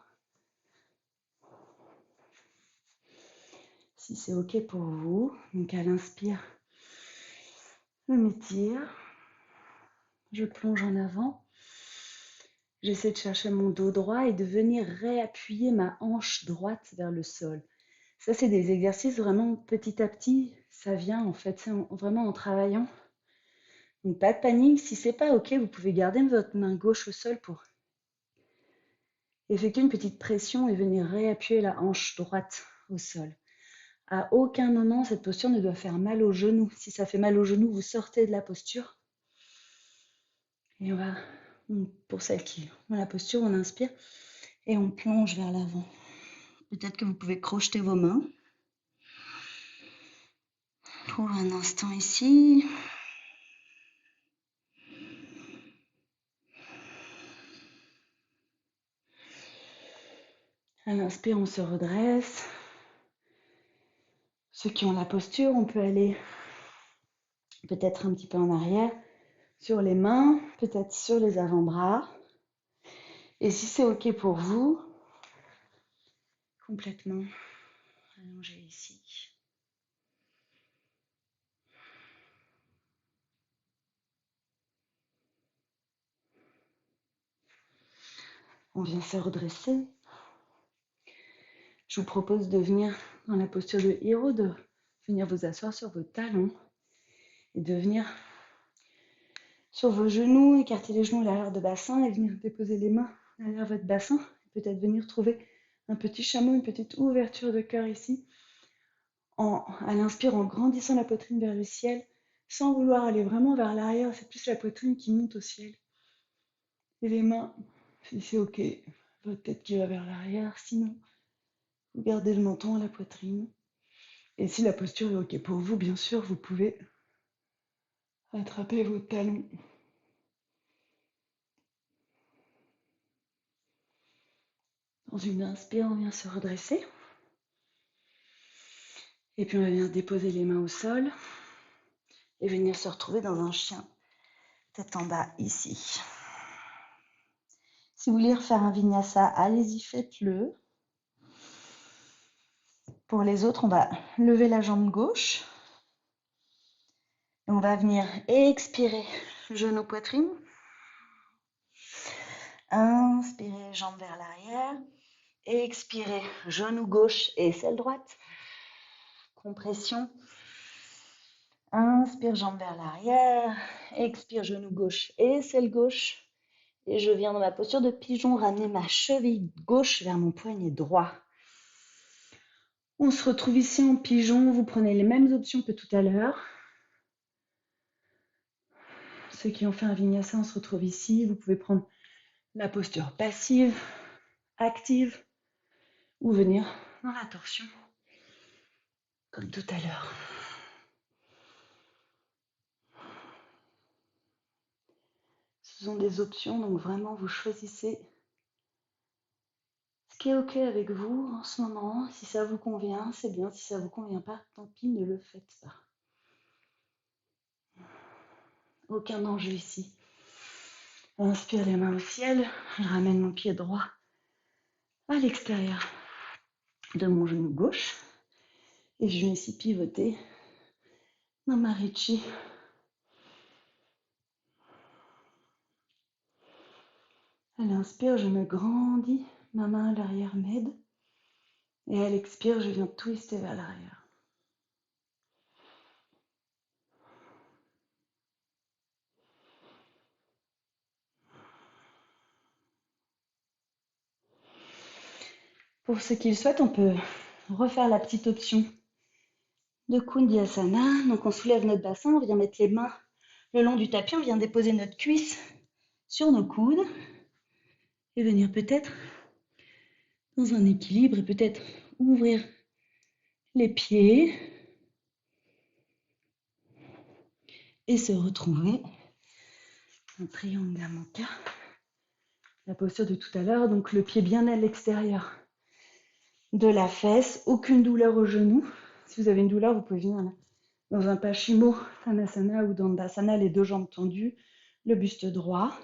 Si c'est OK pour vous. Donc à l'inspire, je m'étire. Je plonge en avant. J'essaie de chercher mon dos droit et de venir réappuyer ma hanche droite vers le sol. Ça, c'est des exercices vraiment petit à petit. Ça vient en fait, c'est vraiment en travaillant. Donc pas de panique. Si c'est pas OK, vous pouvez garder votre main gauche au sol pour effectuer une petite pression et venir réappuyer la hanche droite au sol. À aucun moment, cette posture ne doit faire mal au genou. Si ça fait mal au genou, vous sortez de la posture. Et on va, pour celles qui ont la posture, on inspire et on plonge vers l'avant. Peut-être que vous pouvez crocheter vos mains. Pour un instant ici. À l'inspire, on se redresse. Ceux qui ont la posture, on peut aller peut-être un petit peu en arrière, sur les mains, peut-être sur les avant-bras. Et si c'est OK pour vous, complètement allongé ici. On vient se redresser. Je vous propose de venir dans la posture de héros, de venir vous asseoir sur vos talons et de venir sur vos genoux, écarter les genoux à l'arrière de bassin et venir déposer les mains derrière votre bassin. Peut-être venir trouver un petit chameau, une petite ouverture de cœur ici. À l'inspire, en grandissant la poitrine vers le ciel, sans vouloir aller vraiment vers l'arrière, c'est plus la poitrine qui monte au ciel. Et les mains, si c'est OK, votre tête qui va vers l'arrière, sinon, vous gardez le menton à la poitrine. Et si la posture est OK pour vous, bien sûr, vous pouvez attraper vos talons. Dans une inspire, on vient se redresser. Et puis on va venir déposer les mains au sol et venir se retrouver dans un chien, tête en bas ici. Si vous voulez refaire un vinyasa, allez-y, faites-le. Pour les autres, on va lever la jambe gauche. Et on va venir expirer, genou poitrine. Inspirez, jambe vers l'arrière. Expirez, genou gauche et aisselle droite. Compression. Inspire, jambe vers l'arrière. Expire, genou gauche et aisselle gauche. Et je viens dans ma posture de pigeon ramener ma cheville gauche vers mon poignet droit. On se retrouve ici en pigeon. Vous prenez les mêmes options que tout à l'heure. Ceux qui ont fait un vinyasa, on se retrouve ici. Vous pouvez prendre la posture passive, active, ou venir dans la torsion, comme tout à l'heure. Ce sont des options, donc vraiment vous choisissez ce qui est OK avec vous en ce moment. Si ça vous convient, c'est bien. Si ça ne vous convient pas, tant pis, ne le faites pas. Aucun enjeu ici. Inspire les mains au ciel. Je ramène mon pied droit à l'extérieur de mon genou gauche. Et je viens ici pivoter dans ma Richi. À l'inspire, je me grandis. Ma main à l'arrière m'aide. Et à l'expire, je viens twister vers l'arrière. Pour ceux qui le souhaitent, on peut refaire la petite option de Kundiyasana. Donc on soulève notre bassin, on vient mettre les mains le long du tapis, on vient déposer notre cuisse sur nos coudes et venir peut-être dans un équilibre et peut-être ouvrir les pieds et se retrouver en triangle à manca. La posture de tout à l'heure, donc le pied bien à l'extérieur de la fesse, aucune douleur au genou. Si vous avez une douleur, vous pouvez venir dans un Paschimottanasana ou Dandasana, les deux jambes tendues, le buste droit.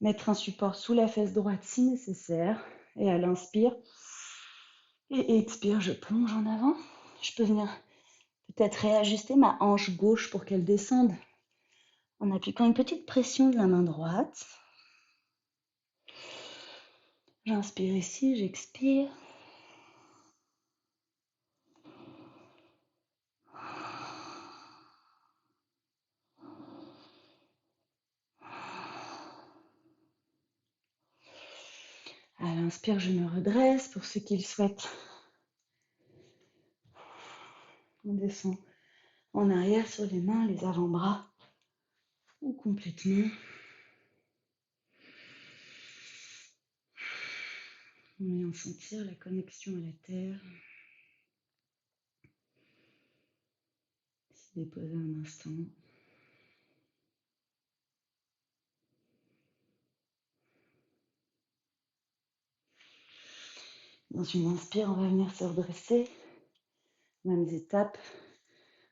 Mettre un support sous la fesse droite si nécessaire. Et à l'inspire et expire, je plonge en avant. Je peux venir peut-être réajuster ma hanche gauche pour qu'elle descende en appliquant une petite pression de la main droite. J'inspire ici, j'expire. À l'inspire, je me redresse pour ceux qui le souhaitent. On descend en arrière sur les mains, les avant-bras ou complètement. En ayant sentir la connexion à la terre. Se déposer un instant. Dans une inspire, on va venir se redresser. Mêmes étapes.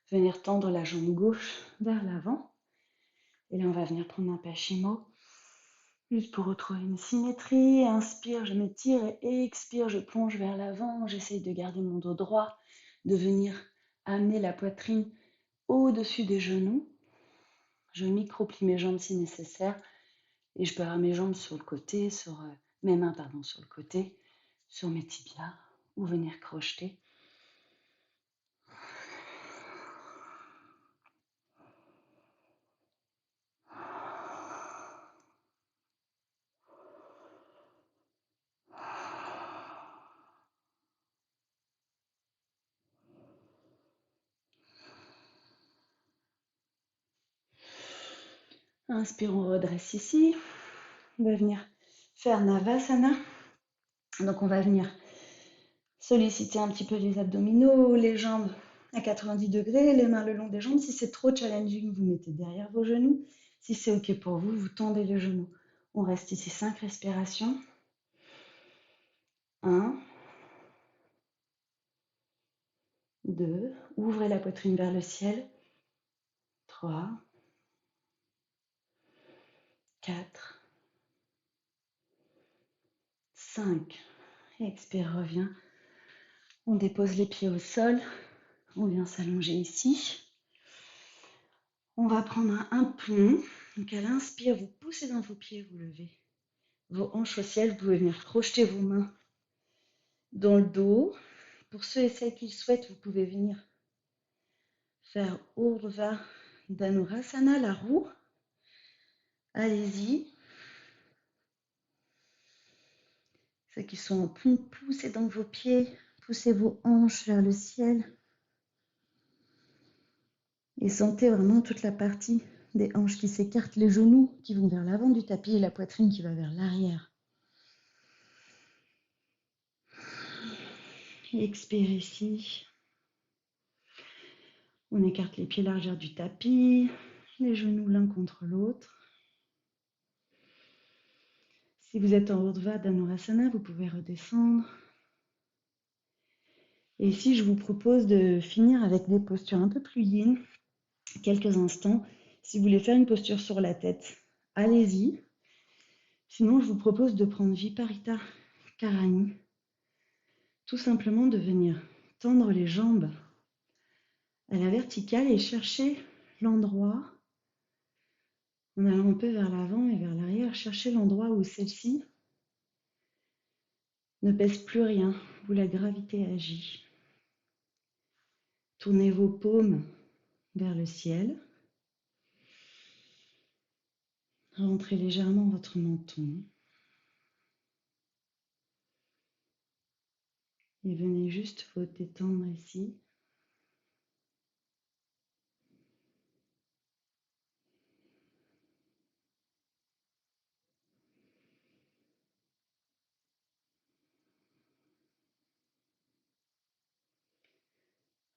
Venir tendre la jambe gauche vers l'avant. Et là, on va venir prendre un Paschimot. Juste pour retrouver une symétrie. Inspire, je m'étire et expire, je plonge vers l'avant. J'essaye de garder mon dos droit, de venir amener la poitrine au-dessus des genoux. Je micro-plie mes jambes si nécessaire. Et je peux avoir mes jambes sur le côté, mes mains sur le côté, sur mes tibias, ou venir crocheter. Inspire, on redresse ici. On va venir faire Navasana. Donc on va venir solliciter un petit peu les abdominaux, les jambes à 90 degrés, les mains le long des jambes. Si c'est trop challenging, vous mettez derrière vos genoux. Si c'est OK pour vous, vous tendez les genoux. On reste ici 5 respirations. 1, 2, ouvrez la poitrine vers le ciel. 3, 4, 5. Expire, reviens. On dépose les pieds au sol. On vient s'allonger ici. On va prendre un plomb. Donc à l'inspire, vous poussez dans vos pieds, vous levez vos hanches au ciel. Vous pouvez venir projeter vos mains dans le dos. Pour ceux et celles qui le souhaitent, vous pouvez venir faire Urdhva Dhanurasana, la roue. Allez-y. Ceux qui sont en plomb, poussez dans vos pieds, poussez vos hanches vers le ciel. Et sentez vraiment toute la partie des hanches qui s'écartent, les genoux qui vont vers l'avant du tapis et la poitrine qui va vers l'arrière. Expire ici. On écarte les pieds largeur du tapis, les genoux l'un contre l'autre. Si vous êtes en Urdhva Dhanurasana, vous pouvez redescendre. Et ici, je vous propose de finir avec des postures un peu plus yin, quelques instants. Si vous voulez faire une posture sur la tête, allez-y. Sinon, je vous propose de prendre Viparita Karani. Tout simplement de venir tendre les jambes à la verticale et chercher l'endroit, en allant un peu vers l'avant et vers l'arrière, chercher l'endroit où celle-ci ne pèse plus rien, où la gravité agit. Tournez vos paumes vers le ciel. Rentrez légèrement votre menton. Et venez juste vous détendre ici.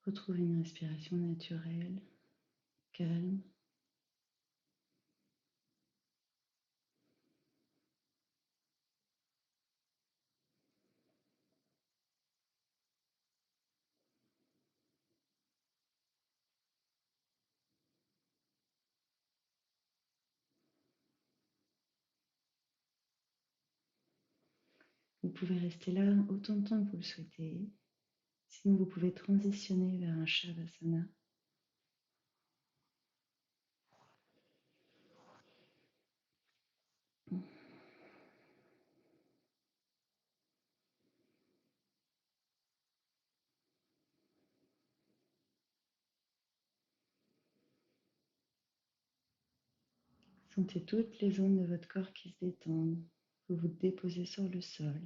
Retrouvez une respiration naturelle, calme. Vous pouvez rester là autant de temps que vous le souhaitez. Sinon, vous pouvez transitionner vers un Shavasana. Sentez toutes les zones de votre corps qui se détendent. Vous vous déposez sur le sol.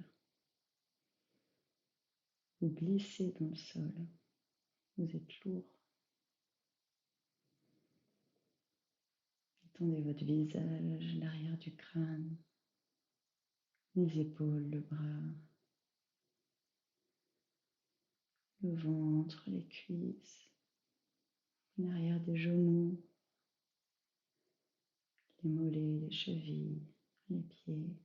Vous glissez dans le sol. Vous êtes lourd. Détendez votre visage, l'arrière du crâne, les épaules, le bras, le ventre, les cuisses, l'arrière des genoux, les mollets, les chevilles, les pieds.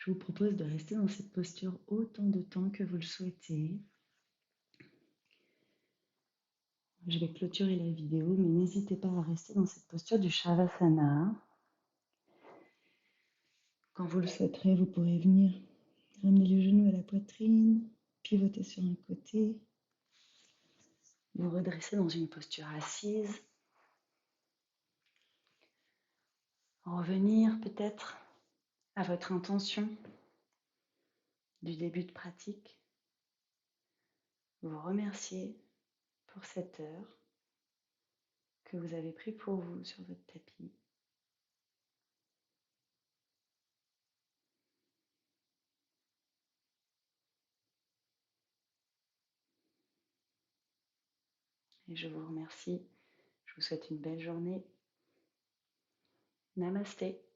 Je vous propose de rester dans cette posture autant de temps que vous le souhaitez. Je vais clôturer la vidéo, mais n'hésitez pas à rester dans cette posture du Shavasana. Quand vous le souhaiterez, vous pourrez venir ramener les genoux à la poitrine, pivoter sur un côté, vous redresser dans une posture assise, revenir peut-être à votre intention du début de pratique, vous remercier pour cette heure que vous avez pris pour vous sur votre tapis. Et je vous remercie. Je vous souhaite une belle journée. Namasté.